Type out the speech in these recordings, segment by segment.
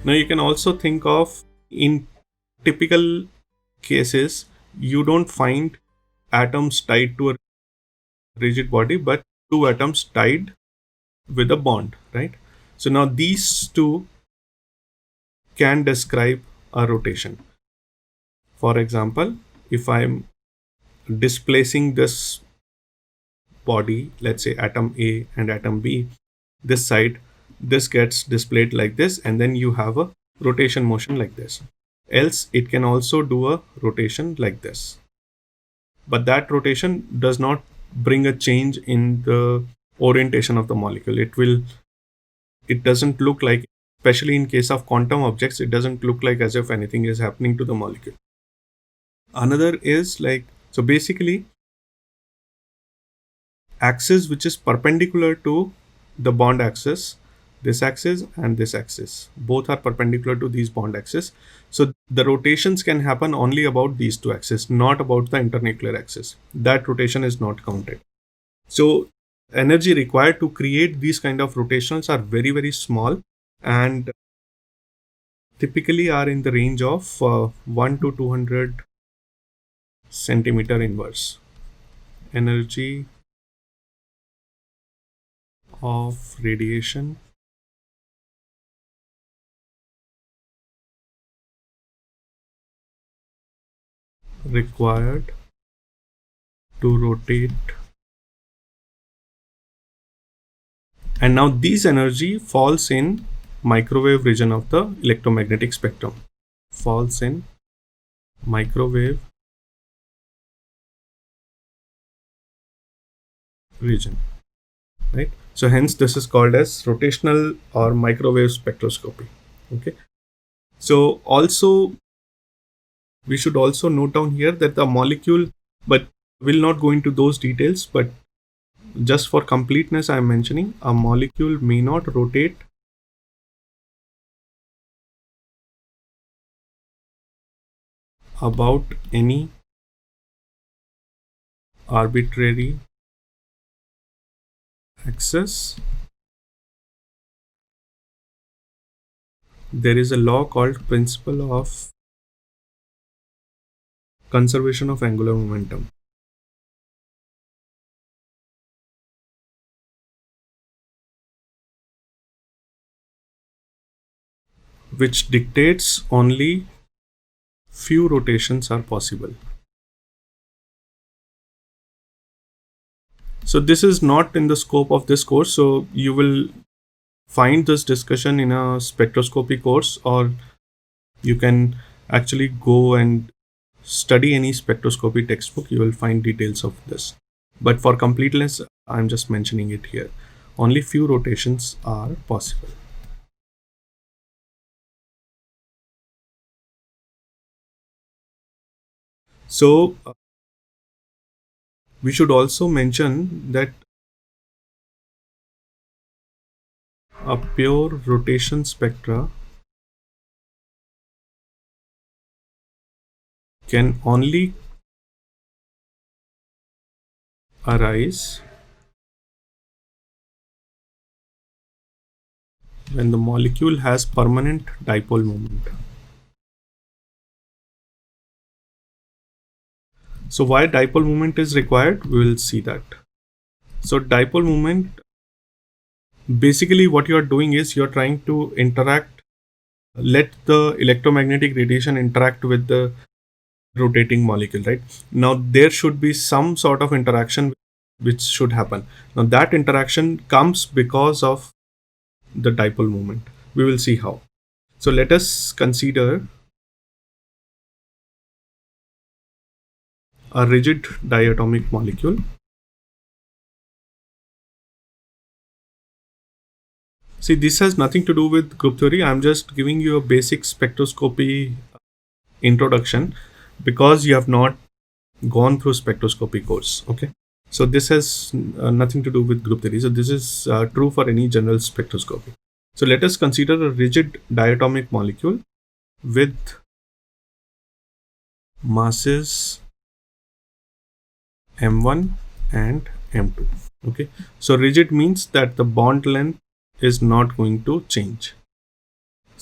Now you can also think of, in typical cases, you don't find atoms tied to a rigid body, but two atoms tied with a bond, right? So now these two can describe a rotation. For example, if I'm displacing this body, let's say atom A and atom B, this side, this gets displayed like this, and then you have a rotation motion like this. Else, it can also do a rotation like this. But that rotation does not bring a change in the orientation of the molecule. It doesn't look like, especially in case of quantum objects, it doesn't look like as if anything is happening to the molecule. Another is like, so basically, axis which is perpendicular to the bond axis, this axis and this axis, both are perpendicular to these bond axis. So the rotations can happen only about these two axes, not about the internuclear axis. That rotation is not counted. So energy required to create these kind of rotations are very, very small, and typically are in the range of 1 to 200 centimeter inverse. Energy of radiation required to rotate. And now this energy falls in microwave region of the electromagnetic spectrum. Falls in microwave region, right? So hence this is called as rotational or microwave spectroscopy. Okay. So also we should also note down here that the molecule, but will not go into those details, but just for completeness I am mentioning, a molecule may not rotate about any arbitrary axis. There is a law called principle of conservation of angular momentum. Which dictates only few rotations are possible. So this is not in the scope of this course. So you will find this discussion in a spectroscopy course, or you can actually go and study any spectroscopy textbook. You will find details of this. But for completeness, I'm just mentioning it here. Only few rotations are possible. So we should also mention that a pure rotation spectra can only arise when the molecule has permanent dipole moment. So why dipole moment is required? We will see that. So dipole moment, basically what you are doing is you are trying to interact, let the electromagnetic radiation interact with the rotating molecule, right? Now there should be some sort of interaction which should happen. Now that interaction comes because of the dipole moment. We will see how. So let us consider a rigid diatomic molecule. See, this has nothing to do with group theory. I'm just giving you a basic spectroscopy introduction because you have not gone through spectroscopy course. Okay. So this has nothing to do with group theory. So this is true for any general spectroscopy. So let us consider a rigid diatomic molecule with masses m1 and m2. Okay. So rigid means that the bond length is not going to change.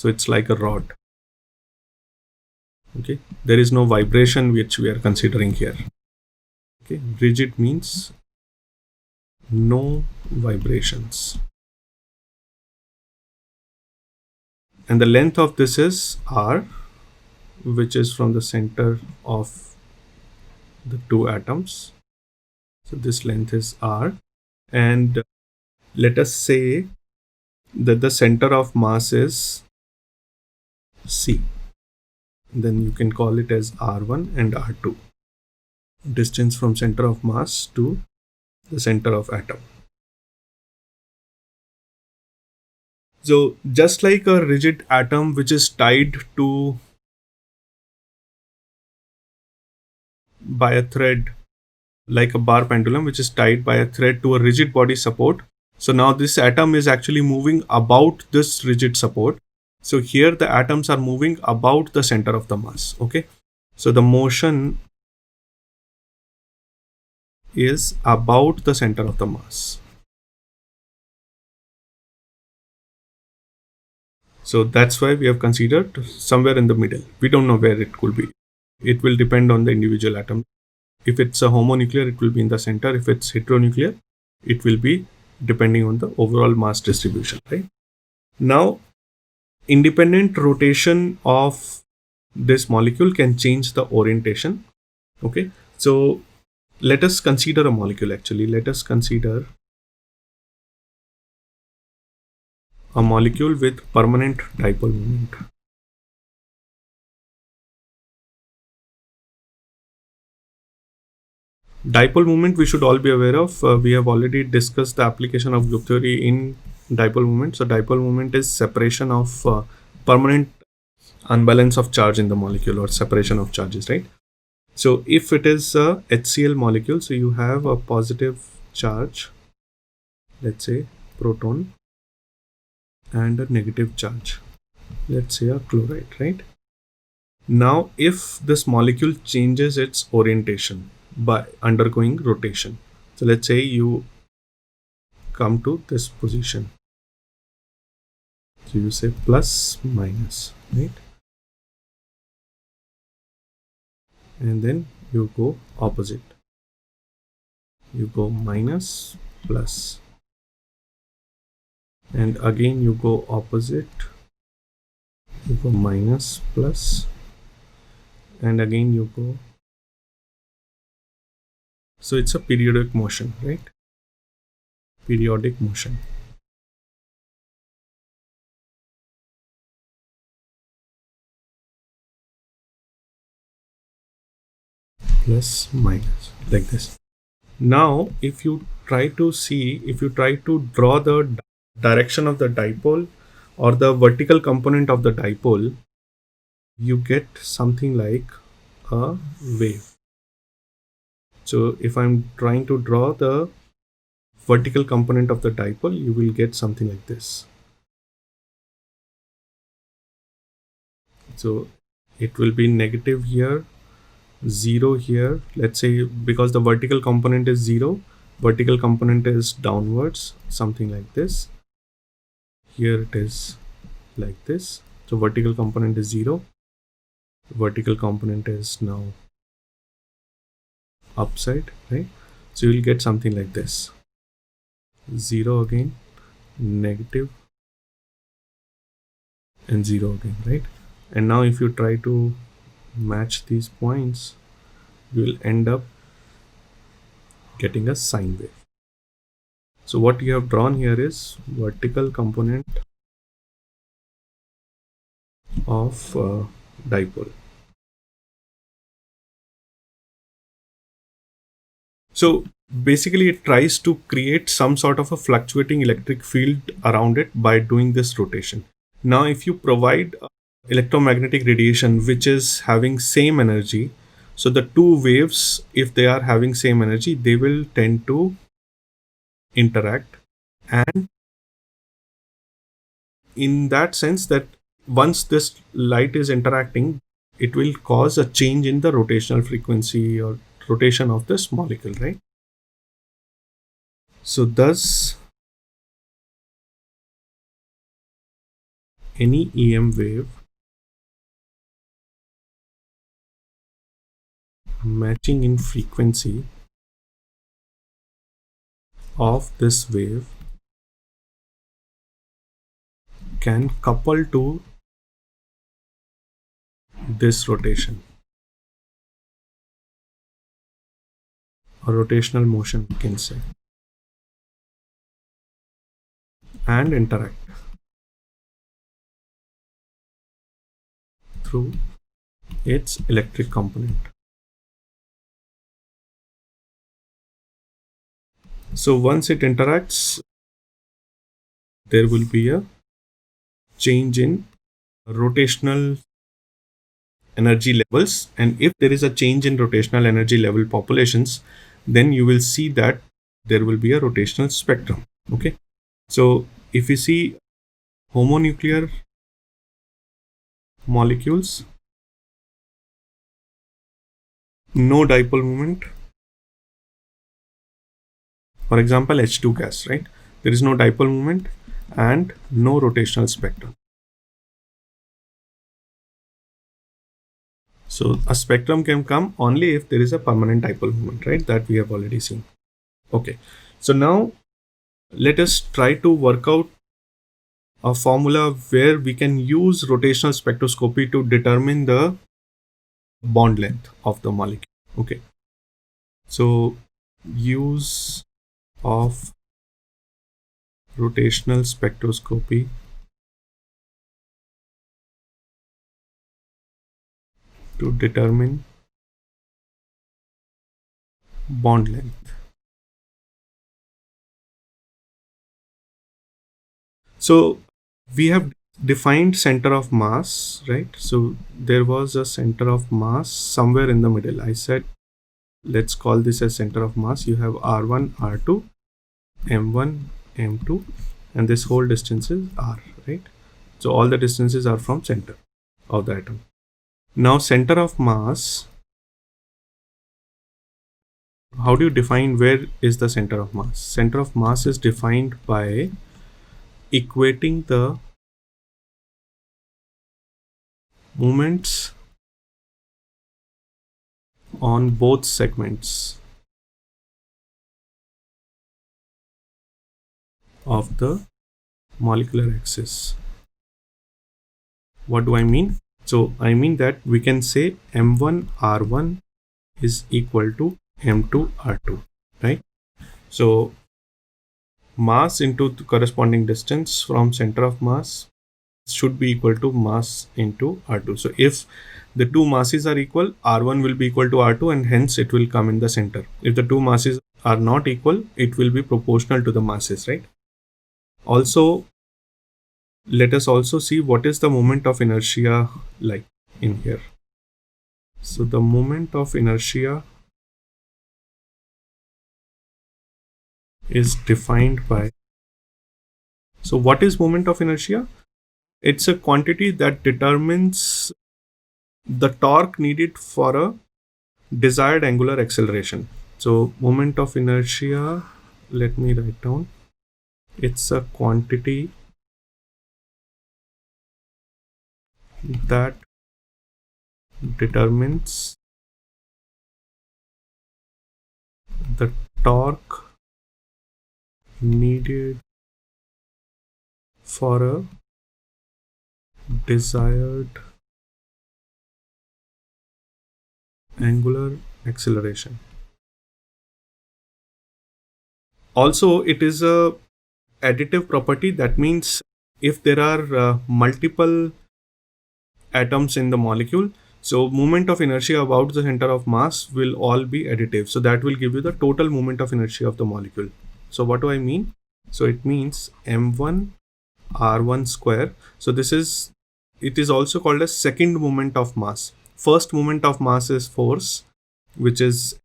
So it's like a rod. Okay, there is no vibration which we are considering here. Okay, rigid means no vibrations. And the length of this is r, which is from the center of the two atoms. So this length is r, and let us say that the center of mass is c. Then you can call it as r1 and r2, distance from center of mass to the center of atom. So just like a rigid atom which is tied to by a thread, like a bar pendulum which is tied by a thread to a rigid body support. So now this atom is actually moving about this rigid support. So here the atoms are moving about the center of the mass. Okay, so the motion is about the center of the mass. So that's why we have considered somewhere in the middle. We don't know where it could be. It will depend on the individual atom. If it's a homonuclear, it will be in the center. If it's heteronuclear, it will be depending on the overall mass distribution, right? Now, independent rotation of this molecule can change the orientation. Okay, so let us consider a molecule actually. Let us consider a molecule with permanent dipole moment. Dipole moment we should all be aware of. We have already discussed the application of group theory in dipole moment. So dipole moment is separation of permanent unbalance of charge in the molecule, or separation of charges, right? So if it is a HCl molecule, so you have a positive charge, let's say proton, and a negative charge, let's say a chloride, right? Now if this molecule changes its orientation by undergoing rotation, so let's say you come to this position, so you say plus minus, right? And then you go opposite, you go minus plus, and again you go opposite, you go minus plus, and again you go. So it's a periodic motion, right? Periodic motion. Plus minus, like this. Now if you try to see, if you try to draw the direction of the dipole or the vertical component of the dipole, you get something like a wave. So if I'm trying to draw the vertical component of the dipole, you will get something like this. So it will be negative here, 0 here, let's say, because the vertical component is 0, vertical component is downwards, something like this. Here it is like this. So vertical component is 0, vertical component is now upside, right? So you will get something like this, 0 again, negative, and 0 again, right? And now if you try to match these points, you will end up getting a sine wave. So what you have drawn here is vertical component of dipole. So basically it tries to create some sort of a fluctuating electric field around it by doing this rotation. Now if you provide electromagnetic radiation which is having same energy, so the two waves, if they are having same energy, they will tend to interact, and in that sense that once this light is interacting, it will cause a change in the rotational frequency or rotation of this molecule, right? So thus any EM wave matching in frequency of this wave can couple to this rotation or rotational motion, we can say, and interact through its electric component. So once it interacts, there will be a change in rotational energy levels, and if there is a change in rotational energy level populations, then you will see that there will be a rotational spectrum. Okay, so if you see homonuclear molecules, no dipole moment. For example, H2 gas, right? There is no dipole moment and no rotational spectrum. So a spectrum can come only if there is a permanent dipole moment, right? That we have already seen. Okay, so now let us try to work out a formula where we can use rotational spectroscopy to determine the bond length of the molecule. Okay, so use of rotational spectroscopy to determine bond length. So we have defined center of mass, right? So there was a center of mass somewhere in the middle. I said, let's call this as center of mass. You have R1, R2, M1, M2, and this whole distance is R, right? So all the distances are from center of the atom. Now center of mass, how do you define where is the center of mass? Center of mass is defined by equating the moments on both segments of the molecular axis. What do I mean? So I mean that we can say M1 R1 is equal to M2 R2, right? So mass into the corresponding distance from center of mass should be equal to mass into R2. So if the two masses are equal, R1 will be equal to R2, and hence it will come in the center. If the two masses are not equal, it will be proportional to the masses, right? Also, let us also see what is the moment of inertia like in here. So the moment of inertia is defined by, so what is moment of inertia? It's a quantity that determines the torque needed for a desired angular acceleration. So moment of inertia, let me write down, it's a quantity that determines the torque needed for a desired angular acceleration. Also, it is a additive property. That means if there are multiple atoms in the molecule, so moment of inertia about the center of mass will all be additive. So that will give you the total moment of inertia of the molecule. So what do I mean? So it means M1 R1 square. So this is, it is also called as second moment of mass. First moment of mass is force, which is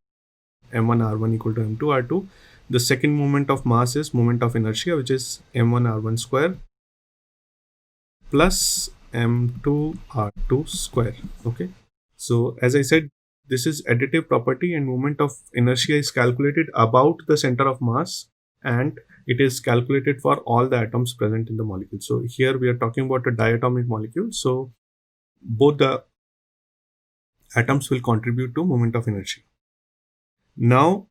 M1 R1 equal to M2 R2. The second moment of mass is moment of inertia, which is M1 R1 square plus M2 R2 square. Okay. So as I said, this is additive property, and moment of inertia is calculated about the center of mass and it is calculated for all the atoms present in the molecule. So here we are talking about a diatomic molecule. So both the atoms will contribute to moment of inertia. Now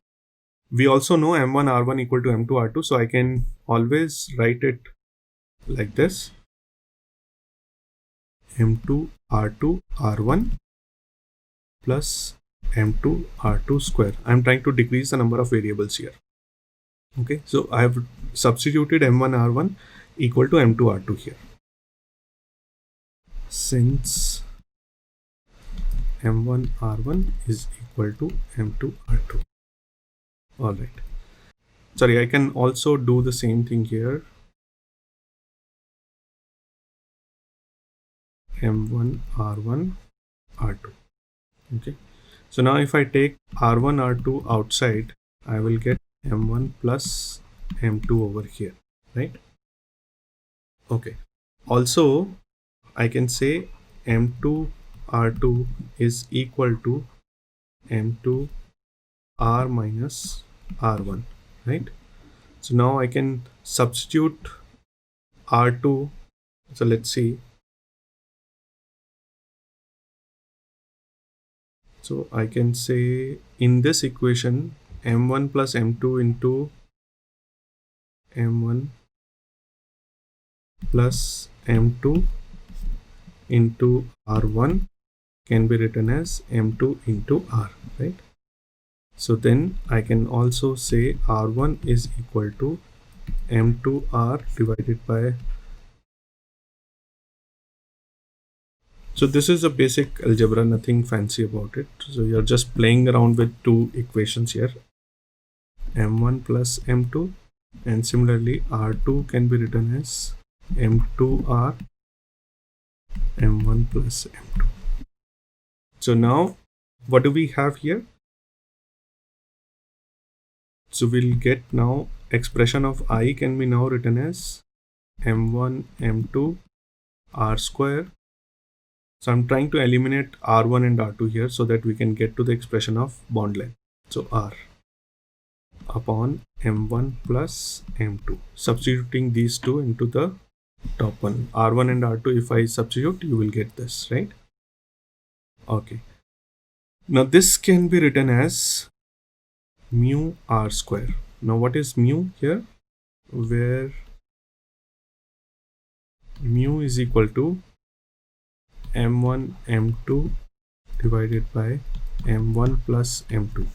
we also know m1r1 equal to m2r2, so I can always write it like this: m2r2r1 plus m2r2 square. I'm trying to decrease the number of variables here. Okay, so I have substituted m1r1 equal to m2r2 here. Since m1r1 is equal to m2r2. All right. Sorry, I can also do the same thing here. m1 r1 r2. Okay, so now if I take r1 r2 outside, I will get m1 plus m2 over here, right? Okay, also I can say m2 r2 is equal to m2 r minus r1, right? So now I can substitute r2. So let's see. So I can say in this equation m1 plus m2 into m1 plus m2 into r1 can be written as m2 into r, right? So then I can also say r1 is equal to m2r divided by. So this is a basic algebra, nothing fancy about it. So you're just playing around with two equations here, m1 plus m2, and similarly r2 can be written as m2r m1 plus m2. So now what do we have here? So we'll get now expression of I can be now written as m1 m2 r square. So I'm trying to eliminate r1 and r2 here so that we can get to the expression of bond length. So r upon m1 plus m2, substituting these two into the top one, r1 and r2. If I substitute, you will get this, right? Okay, now this can be written as mu r square. Now what is mu here? Where mu is equal to m1 m2 divided by m1 plus m2,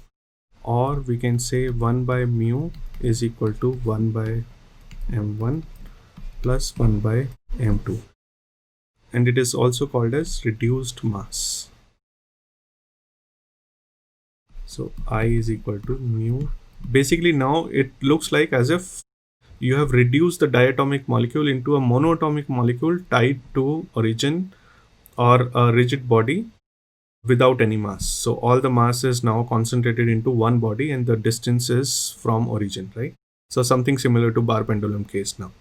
or we can say 1 by mu is equal to 1 by m1 plus 1 by m2, and it is also called as reduced mass. So I is equal to mu. Basically now it looks like as if you have reduced the diatomic molecule into a monatomic molecule tied to origin or a rigid body without any mass. So all the mass is now concentrated into one body and the distance is from origin, right? So something similar to bar pendulum case now.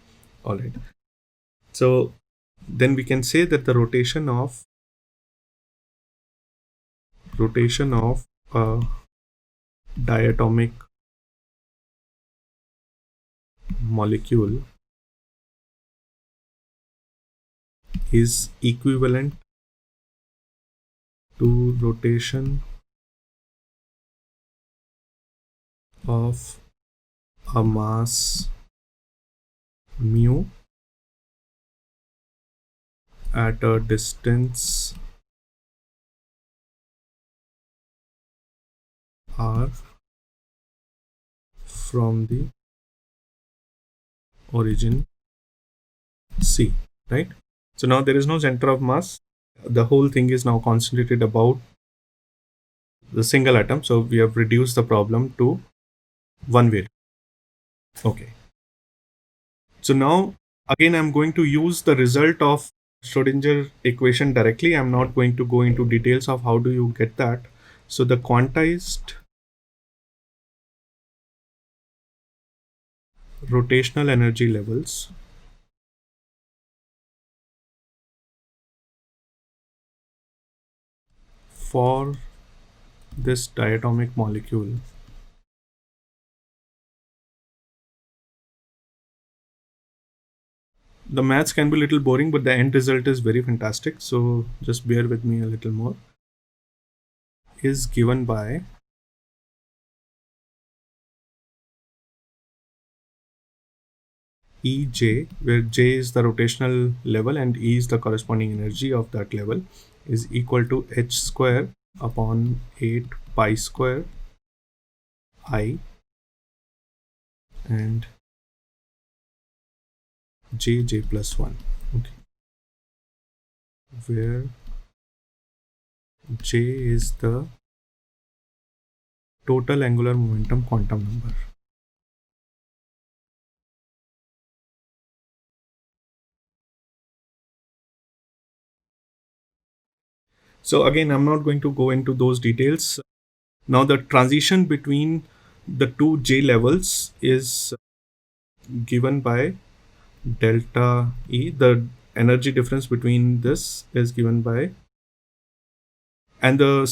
All right. So then we can say that the rotation of a diatomic molecule is equivalent to rotation of a mass mu at a distance r from the origin C, right? So now there is no center of mass. The whole thing is now concentrated about the single atom. So we have reduced the problem to one variable. Okay. So now again, I'm going to use the result of Schrodinger equation directly. I'm not going to go into details of how do you get that. So the quantized rotational energy levels for this diatomic molecule the maths can be a little boring, but the end result is very fantastic. So just bear with me a little more. Is given by Ej, where J is the rotational level and E is the corresponding energy of that level, is equal to h square upon 8 pi square I and J plus 1. Okay. Where J is the total angular momentum quantum number. So again, I'm not going to go into those details. Now the transition between the two J levels is given by delta E. The energy difference between this is given by, and the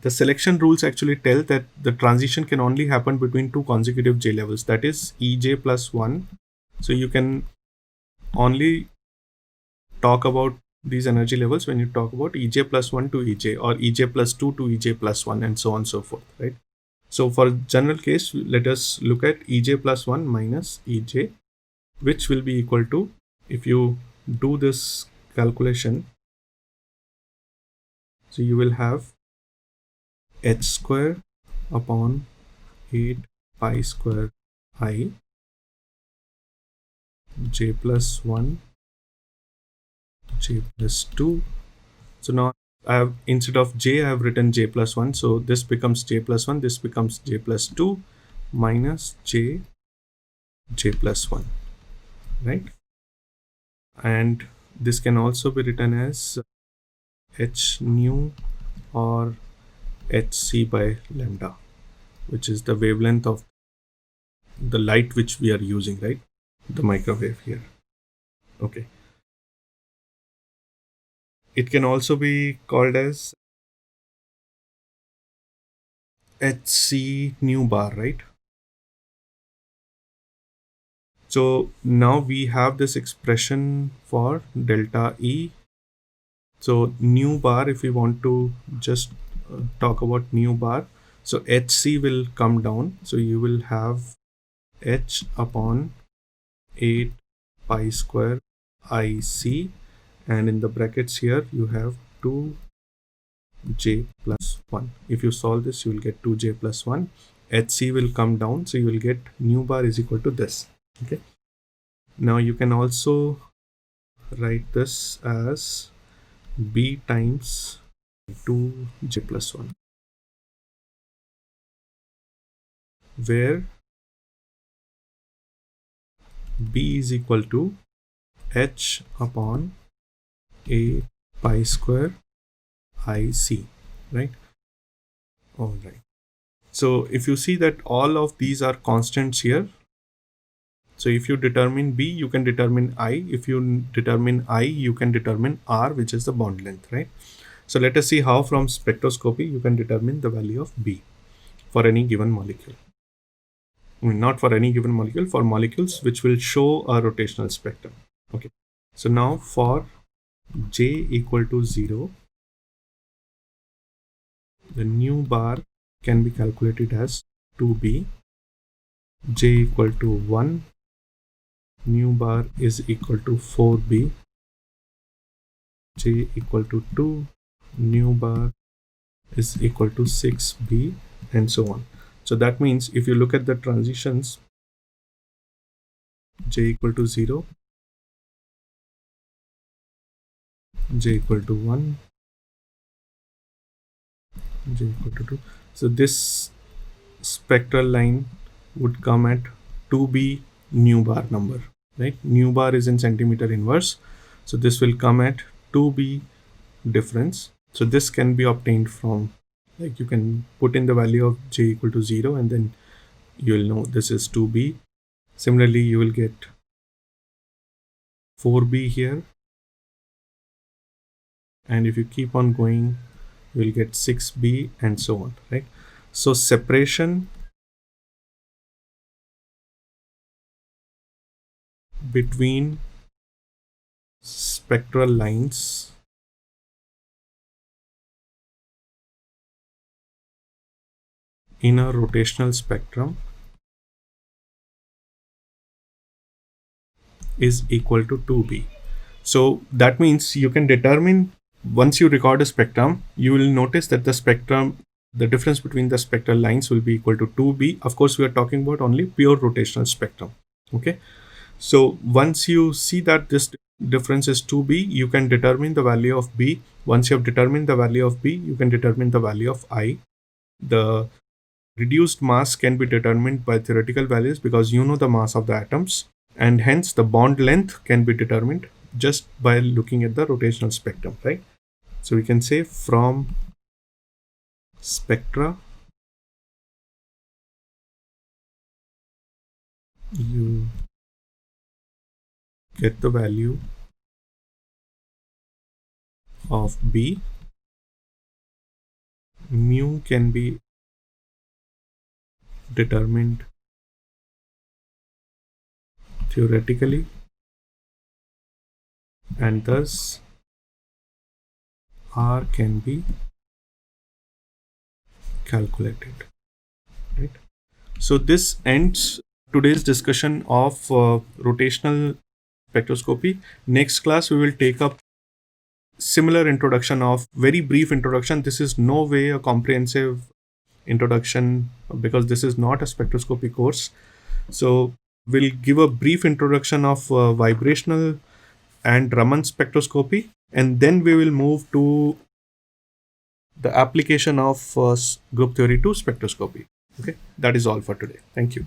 selection rules actually tell that the transition can only happen between two consecutive J levels, that is Ej plus 1. So you can only talk about these energy levels when you talk about Ej plus 1 to Ej, or Ej plus 2 to Ej plus 1, and so on and so forth, right? So for general case, let us look at Ej plus 1 minus Ej, which will be equal to, if you do this calculation, so you will have h square upon 8 pi square I j plus 1 j plus 2. So now I have, instead of j, I have written j plus 1. So this becomes j plus 1, this becomes j plus 2 minus j plus 1, right? And this can also be written as h nu or hc by lambda, which is the wavelength of the light which we are using, right? The microwave here. Okay. It can also be called as hc nu bar, right? So now we have this expression for delta E. So nu bar, if we want to just talk about nu bar, so hc will come down. So you will have h upon 8 pi square IC, and in the brackets here you have 2j plus 1. If you solve this, you will get 2j plus 1. hc will come down, so you will get nu bar is equal to this. Okay. Now you can also write this as b times 2j plus 1, where b is equal to h upon 8 pi square IC, right? All right. So if you see that all of these are constants here, so if you determine B, you can determine I. If you determine I, you can determine R, which is the bond length, right? So let us see how from spectroscopy you can determine the value of B for any given molecule. I mean, not for any given molecule, for molecules which will show a rotational spectrum. Okay. So now for J equal to 0, the nu bar can be calculated as 2B. J equal to 1, nu bar is equal to 4B. J equal to 2, nu bar is equal to 6B, and so on. So that means if you look at the transitions, J equal to 0, J equal to 1, J equal to 2. So this spectral line would come at 2B nu bar number, right? Nu bar is in centimeter inverse. So this will come at 2B difference. So this can be obtained from, like, you can put in the value of J equal to 0 and then you will know this is 2B. Similarly, you will get 4B here. And if you keep on going, you will get 6B and so on, right? So separation between spectral lines in a rotational spectrum is equal to 2b. So that means you can determine, once you record a spectrum, you will notice that the difference between the spectral lines will be equal to 2b. Of course, we are talking about only pure rotational spectrum. Okay. So once you see that this difference is 2b, you can determine the value of b. Once you have determined the value of b, you can determine the value of I. The reduced mass can be determined by theoretical values because you know the mass of the atoms, and hence the bond length can be determined just by looking at the rotational spectrum, right? So we can say from spectra you get the value of B. Mu can be determined theoretically, and thus R can be calculated, right? So this ends today's discussion of rotational spectroscopy. Next class we will take up similar introduction, of very brief introduction. This is no way a comprehensive introduction because this is not a spectroscopy course. So we'll give a brief introduction of vibrational and Raman spectroscopy, and then we will move to the application of group theory to spectroscopy. Okay, that is all for today. Thank you.